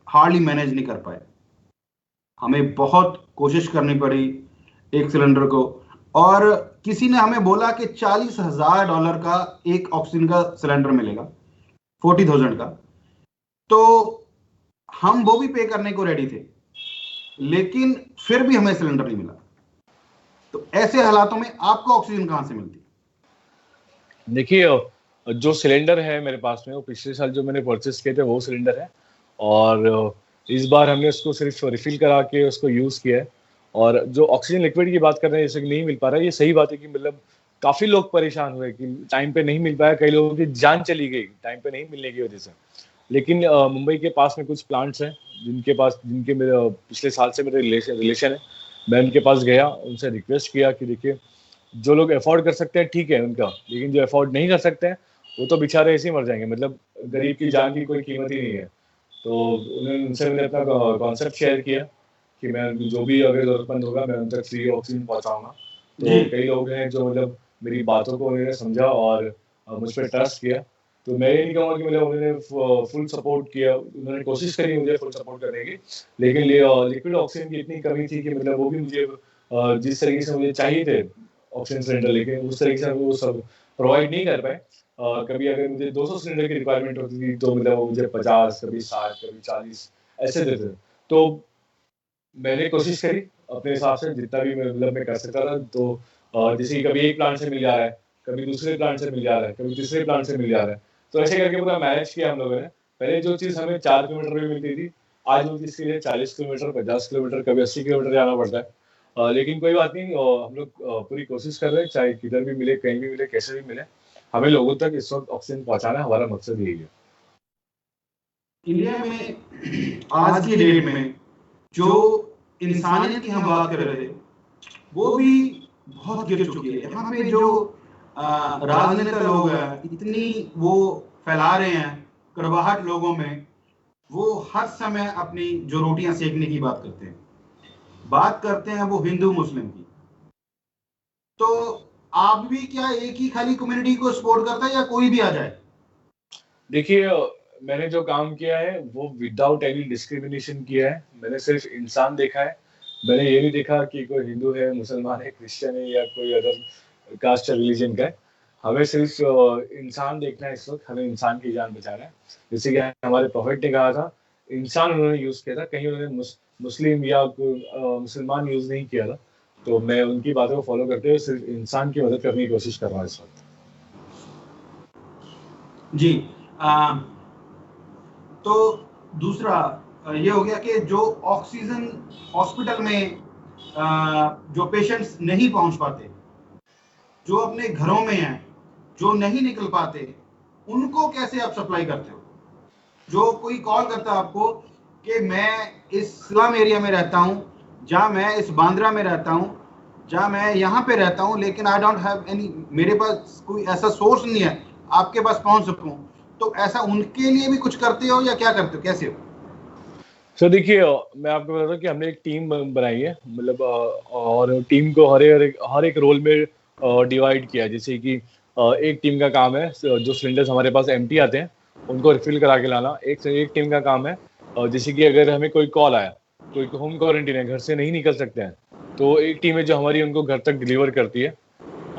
हार्डली मैनेज नहीं कर पाए। हमें बहुत कोशिश करनी पड़ी एक सिलेंडर को, और किसी ने हमें बोला कि $40,000 का एक ऑक्सीजन का सिलेंडर मिलेगा, 40,000 का। तो हम वो भी पे करने को रेडी थे, लेकिन फिर भी हमें सिलेंडर नहीं मिला। तो ऐसे हालातों में आपको ऑक्सीजन कहां से मिलती? देखिए जो सिलेंडर है मेरे पास में, वो पिछले साल जो मैंने परचेज़ किए थे वो सिलेंडर है। और इस बार हमने उसको सिर्फ़ रिफ़िल करा के उसको यूज़ किया है। और जो ऑक्सीजन लिक्विड की बात कर रहे हैं, जैसे कि नहीं मिल पा रहा है, ये सही बात है कि मतलब काफ़ी लोग परेशान हुए कि टाइम पे नहीं मिल पाया, कई लोगों की जान चली गई टाइम पे नहीं मिलने की वज़ह से। लेकिन मुंबई के पास में कुछ प्लांट्स हैं, जिनके मेरे पिछले साल से मेरे रिलेशन है। मैं उनके पास गया, उनसे रिक्वेस्ट किया कि देखिए जो लोग अफ़ोर्ड कर सकते हैं ठीक है उनका, लेकिन जो अफ़ोर्ड नहीं कर सकते हैं, वो तो बेचारे ऐसे ही मर जाएँगे। मतलब गरीब की जान की कोई कीमत ही नहीं है। तो उनसे मैंने अपना कॉन्सेप्ट शेयर किया कि मैं जो भी अगर ज़रूरतमंद होगा मैं उन तक फ्री ऑक्सीजन पहुँचाऊँगा। जी, तो कई लोग हैं जो मतलब मेरी बातों को उन्होंने समझा और मुझ पे ट्रस्ट किया। तो मैं ये नहीं कहूँगा कि मतलब उन्होंने फुल सपोर्ट किया, उन्होंने कोशिश करी मुझे फुल सपोर्ट करने की। लेकिन लिक्विड ऑक्सीजन की इतनी कमी थी कि मतलब वो भी मुझे जिस तरीके से मुझे चाहिए थे ऑक्सीजन सिलेंडर, लेकिन उस तरीके से वो सब प्रोवाइड नहीं कर पाए। कभी अगर मुझे 200 सिलेंडर की रिक्वायरमेंट होती थी, तो मतलब वो मुझे 50, कभी 60, कभी 40 ऐसे देते थे। तो मैंने कोशिश करी अपने हिसाब से जितना भी मैं कर सकता था। तो जैसे कि कभी एक प्लांट से मिल जा रहा है, कभी दूसरे प्लांट से मिल जा रहा है, कभी तीसरे प्लांट से मिल जा रहा है। तो ऐसे करके पूरा मैनेज किया हम लोगों ने। पहले जो चीज़ हमें 4 किलोमीटर में मिलती थी, आज वो चीज़ के लिए 40 किलोमीटर, 50 किलोमीटर, कभी 80 किलोमीटर जाना पड़ता है। लेकिन कोई बात नहीं, हम लोग पूरी कोशिश कर रहे हैं, चाहे किधर भी मिले, कहीं भी मिले, कैसे भी मिले, हमें लोगों तक इस वक़्त ऑक्सीजन पहुँचाना हमारा मकसद यही है। इंडिया में आज की डेट में जो इंसानियत की हम बात कर रहे थे, वो भी बहुत गिर चुकी है। यहाँ पे जो राजनेता लोग हैं, इतनी वो फैला रहे हैं कड़वाहट लोगों में। वो हर समय अपनी जो रोटियां सेकने की बात करते हैं वो हिंदू मुस्लिम की। तो आप भी क्या एक ही खाली कम्युनिटी को सपोर्ट करता है, या कोई भी आ जाए? देखिए मैंने जो काम किया है वो विदाउट एनी डिस्क्रिमिनेशन किया है। मैंने सिर्फ़ इंसान देखा है। मैंने ये नहीं देखा कि कोई हिंदू है, मुसलमान है, क्रिश्चियन है या कोई अदर कास्ट या रिलीजन का है। हमें सिर्फ़ इंसान देखना है इस वक़्त, हमें इंसान की जान बचाना है। जैसे कि हमारे प्रॉफ़ेट ने कहा था, इंसान उन्होंने यूज़ किया था, कहीं उन्होंने मुस्लिम या मुसलमान यूज़ नहीं किया था। तो मैं उनकी बातों को फ़ॉलो करते हुए सिर्फ़ इंसान की मदद करने की कोशिश कर रहा हूँ इस वक़्त। जी। आ, तो दूसरा ये हो गया कि जो ऑक्सीजन हॉस्पिटल में जो पेशेंट्स नहीं पहुंच पाते, जो अपने घरों में हैं, जो नहीं निकल पाते, उनको कैसे आप सप्लाई करते हो? जो कोई कॉल करता है आपको कि मैं इस स्लम एरिया में रहता हूँ, या मैं इस बांद्रा में रहता हूँ, या मैं यहाँ पे रहता हूँ, लेकिन आई डोंट हैव एनी, मेरे पास कोई ऐसा सोर्स नहीं है आपके पास पहुँच सकूँ, तो ऐसा उनके लिए भी कुछ करते हो, या क्या करते हो, कैसे हो? सर देखिए मैं आपको बता दूँ कि हमने एक टीम बनाई है। मतलब और टीम को हर एक रोल में डिवाइड किया है। जैसे कि एक टीम का काम है जो सिलेंडर्स हमारे पास एम्प्टी आते हैं उनको रिफिल करा के लाना। एक टीम का काम है जैसे कि अगर हमें कोई कॉल आया, कोई होम क्वारंटीन है, घर से नहीं निकल सकते हैं, तो एक टीम है जो हमारी उनको घर तक डिलीवर करती है।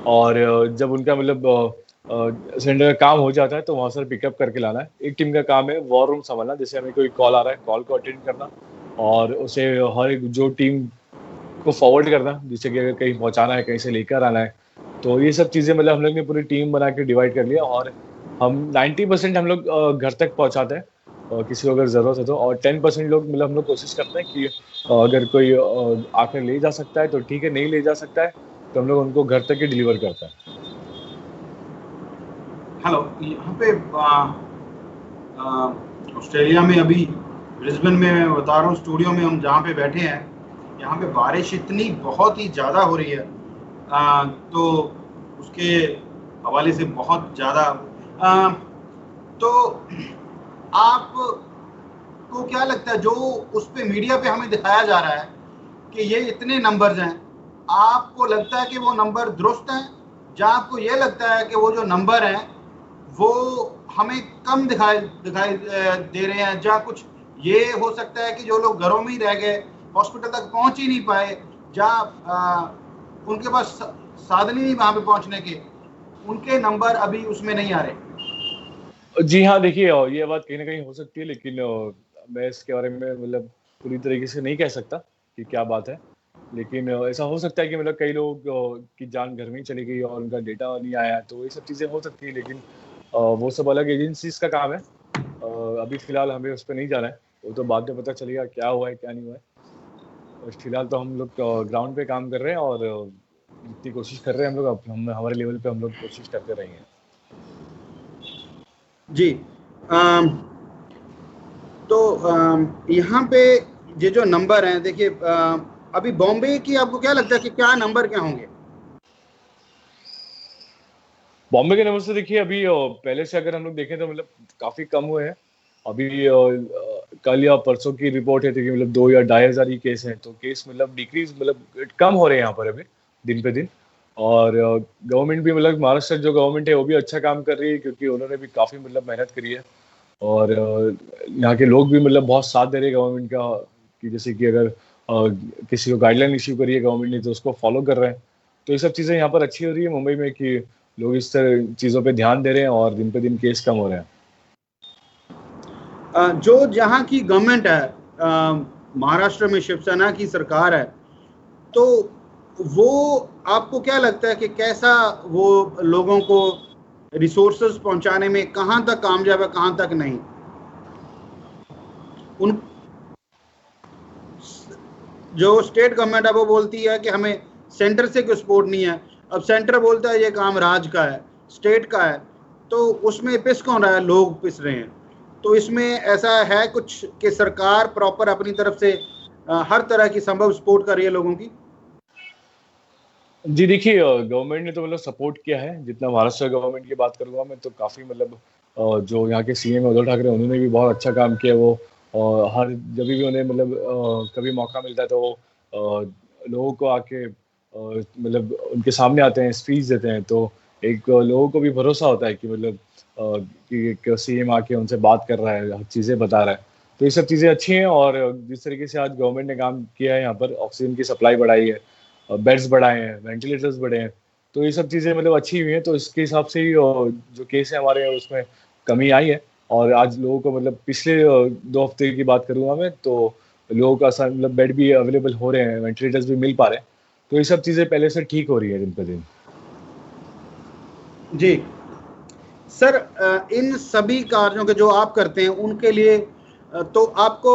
और जब उनका मतलब सिलेंडर का काम हो जाता है तो वहाँ से पिकअप करके लाना है। एक टीम का काम है वॉर रूम संभालना, जैसे हमें कोई कॉल आ रहा है, कॉल को अटेंड करना और उसे हर एक जो टीम को फॉरवर्ड करना, जिससे कि अगर कहीं पहुँचाना है, कहीं से लेकर आना है। तो ये सब चीज़ें मतलब हम लोग ने पूरी टीम बना के डिवाइड कर लिया और हम 90% हम लोग घर तक पहुँचाते हैं किसी को अगर ज़रूरत है तो। और 10% लोग मतलब हम लोग कोशिश करते हैं कि अगर कोई आकर ले जा सकता है तो ठीक है, नहीं ले जा सकता है तो हम लोग उनको घर तक ही डिलीवर करते हैं। हेलो, यहाँ पे ऑस्ट्रेलिया में अभी ब्रिस्बेन में मैं बता रहा हूँ, स्टूडियो में हम जहाँ पे बैठे हैं, यहाँ पे बारिश इतनी बहुत ही ज़्यादा हो रही है, तो उसके हवाले से बहुत ज़्यादा। तो आप को क्या लगता है जो उस पे मीडिया पे हमें दिखाया जा रहा है कि ये इतने नंबर्स हैं, आपको लगता है कि वो नंबर दुरुस्त हैं, या आपको ये लगता है कि वो जो नंबर हैं वो हमें कम दिखाई दिखाई दे रहे हैं, या कुछ ये हो सकता है कि जो लोग घरों में ही रह गए, हॉस्पिटल तक पहुंच ही नहीं पाए, या उनके पास साधन ही नहीं वहां पे पहुंचने के, उनके नंबर अभी उसमें नहीं आ रहे? जी हाँ, देखिए ये बात कहीं न कहीं हो सकती है, लेकिन मैं इसके बारे में मतलब पूरी तरीके से नहीं कह सकता कि क्या बात है। लेकिन ऐसा हो सकता है कि मतलब कई लोग की जान घर में ही चली गई और उनका डेटा नहीं आया, तो ये सब चीज़ें हो सकती हैं। लेकिन वो सब अलग एजेंसीज़ का काम है। अभी फ़िलहाल हमें उस पे नहीं जाना है, वो तो बाद में पता चलेगा क्या हुआ है, क्या नहीं हुआ है। और फ़िलहाल तो हम लोग ग्राउंड पे काम कर रहे हैं और जितनी कोशिश कर रहे हैं हम लोग, अब हम हमारे लेवल पे हम लोग कोशिश करते रहेंगे। जी। अम, तो यहाँ पे ये जो नंबर हैं, देखिए अभी बॉम्बे की आपको क्या लगता है कि क्या नंबर क्या होंगे? बॉम्बे के नंबर से देखिए अभी पहले से अगर हम लोग देखें तो मतलब काफ़ी कम हुए हैं। अभी कल या परसों की रिपोर्ट है थी कि मतलब 2 या 2,500 ही केस हैं, तो केस मतलब डिक्रीज़ मतलब कम हो रहे हैं यहाँ पर अभी, दिन पे दिन। और गवर्नमेंट भी मतलब महाराष्ट्र जो गवर्नमेंट है वो भी अच्छा काम कर रही है, क्योंकि उन्होंने भी काफ़ी मतलब मेहनत करी है। और यहाँ के लोग भी मतलब बहुत साथ दे रहे हैं गवर्नमेंट का, कि जैसे कि अगर किसी को गाइडलाइन इश्यू करी है गवर्नमेंट ने तो उसको फॉलो कर रहे हैं। तो ये सब चीज़ें यहाँ पर अच्छी हो रही है मुंबई में, कि लोग इस तरह चीज़ों पे ध्यान दे रहे हैं और दिन पे दिन केस कम हो रहे हैं। जो जहाँ की गवर्नमेंट है, महाराष्ट्र में शिवसेना की सरकार है, तो वो आपको क्या लगता है कि कैसा वो लोगों को रिसोर्सेज पहुंचाने में कहाँ तक कामयाब है, कहाँ तक नहीं? उन जो स्टेट गवर्नमेंट है वो बोलती है कि हमें सेंटर से कोई सपोर्ट नहीं है, अब सेंटर बोलता है ये काम राज्य का है, स्टेट का है, तो उसमें पिस कौन रहा है? लोग पिस रहे हैं। तो इसमें ऐसा है कुछ कि सरकार प्रॉपर अपनी तरफ से हर तरह की संभव सपोर्ट कर रही है लोगों की? जी देखिए, गवर्नमेंट ने तो मतलब सपोर्ट किया है। जितना महाराष्ट्र गवर्नमेंट की बात करूँगा मैं तो काफ़ी मतलब जो यहाँ के सीएम उद्धव ठाकरे उन्होंने भी बहुत अच्छा काम किया। वो हर जब भी उन्हें मतलब कभी मौका मिलता है तो वो लोगों को आके मतलब उनके सामने आते हैं, स्पीच देते हैं। तो एक लोगों को भी भरोसा होता है कि मतलब कि एक सीएम आके उनसे बात कर रहा है, हर चीज़ें बता रहा है। तो ये सब चीज़ें अच्छी हैं। और जिस तरीके से आज गवर्नमेंट ने काम किया है, यहाँ पर ऑक्सीजन की सप्लाई बढ़ाई है, बेड्स बढ़ाए हैं, वेंटिलेटर्स बढ़े हैं, तो ये सब चीज़ें मतलब अच्छी हुई हैं। तो इसके हिसाब से ही जो केस है हमारे यहाँ उसमें कमी आई है। और आज लोगों को मतलब पिछले 2 हफ्ते की बात करूँगा मैं, तो लोगों का मतलब बेड भी अवेलेबल हो रहे हैं, वेंटिलेटर्स भी मिल पा रहे हैं। तो ये सब चीज़ें पहले से ठीक हो रही है दिन पे दिन। जी सर, इन सभी कार्यों के जो आप करते हैं उनके लिए तो आपको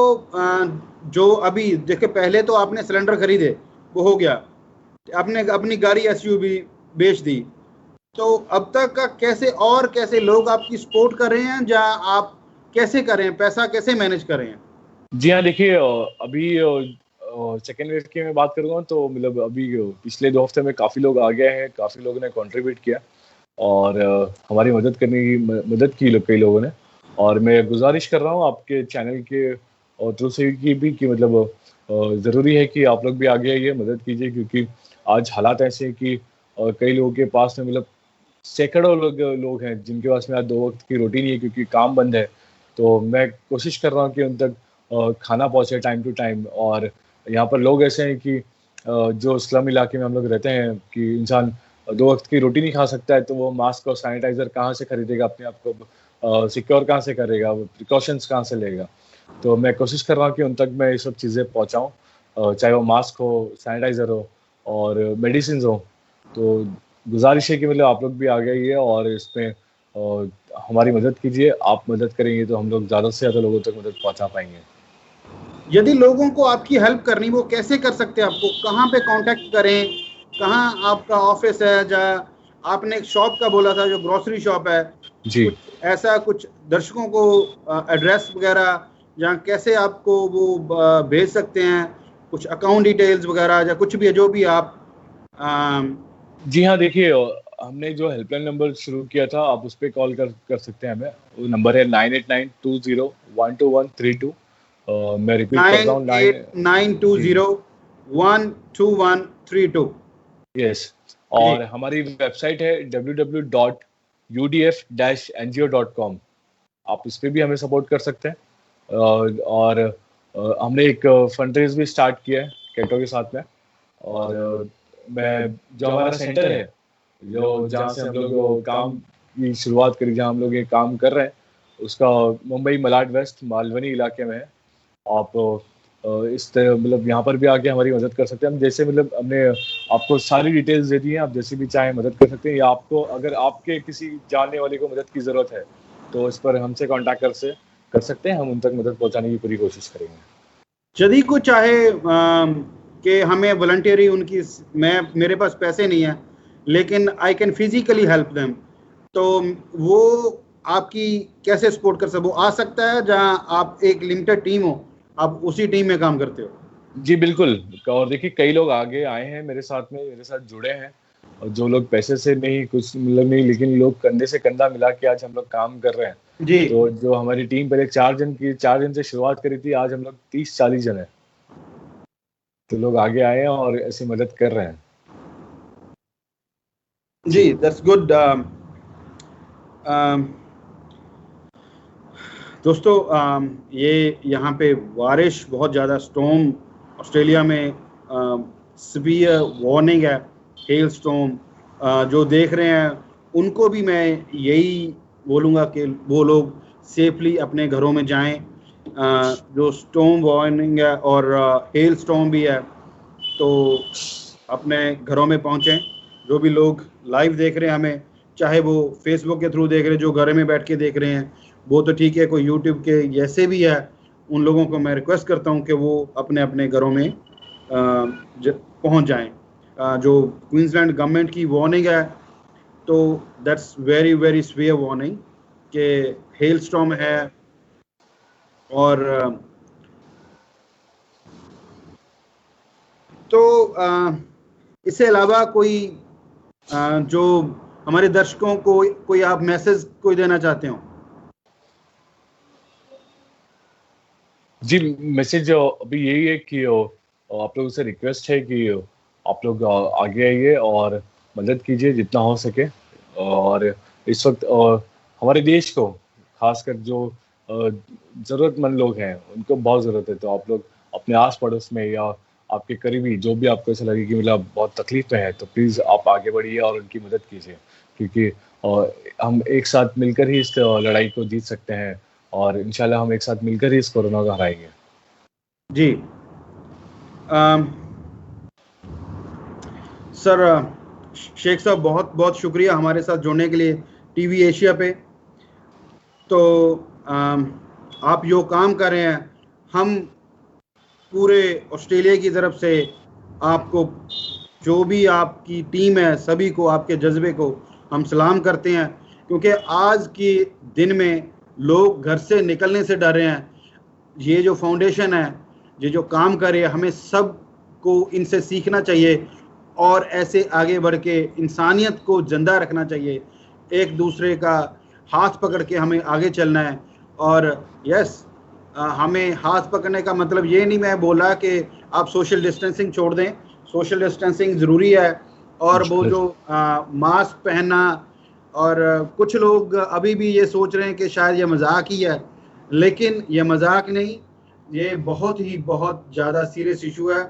जो अभी देखिए, पहले तो आपने सिलेंडर खरीदे, वो हो गया, आपने अपनी गाड़ी एसयूवी बेच दी, तो अब तक का कैसे लोग आपकी सपोर्ट कर रहे हैं, या आप कैसे कर रहे हैं, पैसा कैसे मैनेज कर रहे हैं? जी हाँ, देखिए अभी सेकंड वेव की मैं बात करूँगा तो मतलब अभी पिछले 2 हफ्ते में काफ़ी लोग आ गए हैं, काफ़ी लोगों ने कंट्रीब्यूट किया और हमारी मदद करने की मदद की कई लोगों ने। और मैं गुज़ारिश कर रहा हूँ आपके चैनल के थ्रू से भी कि मतलब ज़रूरी है कि आप लोग भी आगे आइए, मदद कीजिए, क्योंकि आज हालात ऐसे हैं कि और कई लोगों के पास में मतलब सैकड़ों लोग हैं जिनके पास में आज 2 वक़्त की रोटी नहीं है क्योंकि काम बंद है। तो मैं कोशिश कर रहा हूँ कि उन तक खाना पहुँचे टाइम टू टाइम। और यहाँ पर लोग ऐसे हैं कि जो स्लम इलाके में हम लोग रहते हैं कि इंसान 2 वक़्त की रोटी नहीं खा सकता है, तो वो मास्क और सैनिटाइज़र कहाँ से खरीदेगा, अपने आप को सिक्योर कहाँ से करेगा, वो प्रिकॉशंस कहाँ से लेगा? तो मैं कोशिश कर रहा हूँ कि उन तक मैं ये सब चीज़ें पहुँचाऊँ, चाहे वो मास्क हो, सैनिटाइज़र हो और मेडिसिन्स हो। तो गुज़ारिश है कि मतलब आप लोग भी आगे आइए और इसमें हमारी मदद कीजिए। आप मदद करेंगे तो हम लोग ज़्यादा से ज़्यादा लोगों तक मदद पहुँचा पाएँगे। यदि लोगों को आपकी हेल्प करनी, वो कैसे कर सकते हैं? आपको कहाँ पे कांटेक्ट करें? कहाँ आपका ऑफिस है? जहाँ आपने एक शॉप का बोला था जो ग्रोसरी शॉप है, जी। कुछ ऐसा कुछ दर्शकों को एड्रेस वगैरह जहाँ कैसे आपको वो भेज सकते हैं, कुछ अकाउंट डिटेल्स वगैरह या कुछ भी है जो भी आप जी हाँ, देखिए हमने जो हेल्पलाइन नंबर शुरू किया था, आप उस पे कॉल कर सकते हैं हमें। वो नंबर है 9892012132। मैं रिपीट करता हूँ 9892012132। यस। जी और हमारी वेबसाइट है www.udf-ngo.com। आप इस पे भी हमें सपोर्ट कर सकते हैं। और हमने एक फंड रेज़ भी स्टार्ट किया है कैटो के साथ में। और मैं जो हमारा सेंटर है, जो जहाँ से हम लोग काम की शुरुआत करी, जहाँ हम लोग ये काम कर रहे हैं, उसका मुंबई मलाड वेस्ट मालवनी इलाके में है। आप इस तरह मतलब यहाँ पर भी आके हमारी मदद कर सकते हैं। हम जैसे मतलब हमने आपको सारी डिटेल्स दे दी हैं, आप जैसे भी चाहें मदद कर सकते हैं, या आपको अगर आपके किसी जानने वाले को मदद की ज़रूरत है, तो इस पर हमसे कॉन्टैक्ट कर सकते हैं। हम उन तक मदद पहुँचाने की पूरी कोशिश करेंगे। यदि कोई चाहे कि हमें वॉलंटियरी उनकी, मैं मेरे पास पैसे नहीं है लेकिन I can physically help them, तो वो आपकी कैसे सपोर्ट कर सकते? वो आ सकता है जहां आप एक लिमिटेड टीम हो, आप उसी टीम में काम करते हो? जी, बिल्कुल। और देखिए कई लोग आगे आए हैं मेरे साथ जुड़े हैं। और जो लोग पैसे से नहीं, कुछ मतलब नहीं, लेकिन लोग कंधे से कंधा मिला के आज हम लोग काम कर रहे हैं। जी तो जो हमारी टीम पहले 4 जन से शुरुआत करी थी, आज हम लोग 30-40 जन हैं। तो लोग आगे आए हैं और ऐसी मदद कर रहे हैं। जी, दैट्स गुड। दोस्तों, ये यहाँ पे बारिश बहुत ज़्यादा, स्टॉर्म ऑस्ट्रेलिया में सीवियर वार्निंग है, हेल स्टॉर्म। जो देख रहे हैं उनको भी मैं यही बोलूँगा कि वो लोग सेफली अपने घरों में जाएं। जो स्टॉर्म वार्निंग है और हेल स्टॉर्म भी है, तो अपने घरों में पहुँचें। जो भी लोग लाइव देख रहे हैं हमें, चाहे वो फेसबुक के थ्रू देख रहे हैं, जो घर में बैठ के देख रहे हैं वो तो ठीक है, कोई यूट्यूब के जैसे भी है, उन लोगों को मैं रिक्वेस्ट करता हूं कि वो अपने अपने घरों में पहुंच जाएं। जो क्वींसलैंड गवर्नमेंट की वार्निंग है, तो that's very very severe warning कि हेल स्टॉर्म है। और तो इससे अलावा कोई जो हमारे दर्शकों को कोई आप मैसेज कोई देना चाहते हो? जी, मैसेज अभी यही है कि आप लोगों से रिक्वेस्ट है कि आप लोग आगे आइए और मदद कीजिए जितना हो सके। और इस वक़्त हमारे देश को ख़ासकर जो ज़रूरतमंद लोग हैं, उनको बहुत ज़रूरत है। तो आप लोग अपने आस-पड़ोस में या आपके करीबी, जो भी आपको ऐसा लगे कि मतलब बहुत तकलीफ़ में है, तो प्लीज़ आप आगे बढ़िए और उनकी मदद कीजिए। क्योंकि हम एक साथ मिलकर ही इस लड़ाई को जीत सकते हैं। और इंशाल्लाह हम एक साथ मिलकर ही इस कोरोना को हराएँगे। जी सर, शेख साहब, बहुत बहुत शुक्रिया हमारे साथ जुड़ने के लिए टीवी एशिया पे। तो आप जो काम कर रहे हैं, हम पूरे ऑस्ट्रेलिया की तरफ से आपको, जो भी आपकी टीम है, सभी को, आपके जज्बे को हम सलाम करते हैं। क्योंकि आज के दिन में लोग घर से निकलने से डर रहे हैं। ये जो फाउंडेशन है, ये जो काम कर रही है, हमें सब को इनसे सीखना चाहिए और ऐसे आगे बढ़ के इंसानियत को जिंदा रखना चाहिए। एक दूसरे का हाथ पकड़ के हमें आगे चलना है। और यस, हमें हाथ पकड़ने का मतलब ये नहीं मैं बोला कि आप सोशल डिस्टेंसिंग छोड़ दें। सोशल डिस्टेंसिंग ज़रूरी है, और वो जो मास्क पहनना, और कुछ लोग अभी भी ये सोच रहे हैं कि शायद ये मजाक ही है, लेकिन ये मजाक नहीं, ये बहुत ज़्यादा सीरियस इशू है।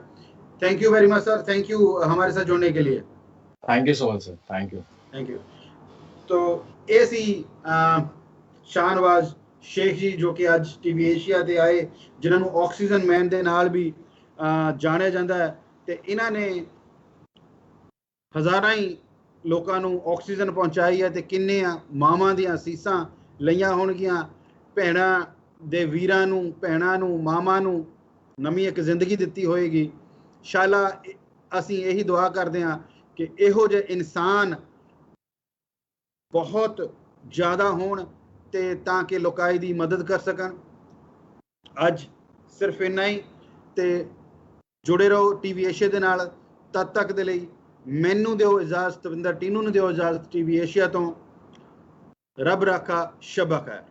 Thank you very much sir, thank you हमारे साथ जुड़ने के लिए। Thank you so much sir, thank you. तो ये सी शाहनवाज शेख जी जो कि अज टीवी एशिया ते आए, जिन्होंने ऑक्सीजन मैन दे नाल भी जाने जाता है, तो इन्होंने हज़ारां ही लोगों को ऑक्सीजन पहुँचाई है, तो किन्ने मावां दियां सीसां लईयां होणगियां, भैणां दे वीरां नूं, भैणां नूं, मावां नूं नवीं एक जिंदगी दित्ती होएगी। शाला असीं यही दुआ करते हैं कि इहो जे इंसान बहुत ज़्यादा होण ते ताकि लोकाई दी मदद कर सकन। अज सिर्फ इन्ना ही, ते जुड़े रहो टीवी एशिया दे नाल। तद तक दे लई मैनू दिओ इजाजत, तविंदर टीनू नूं दिओ इजाजत टीवी एशिया तो। रब राखा, शब खैर।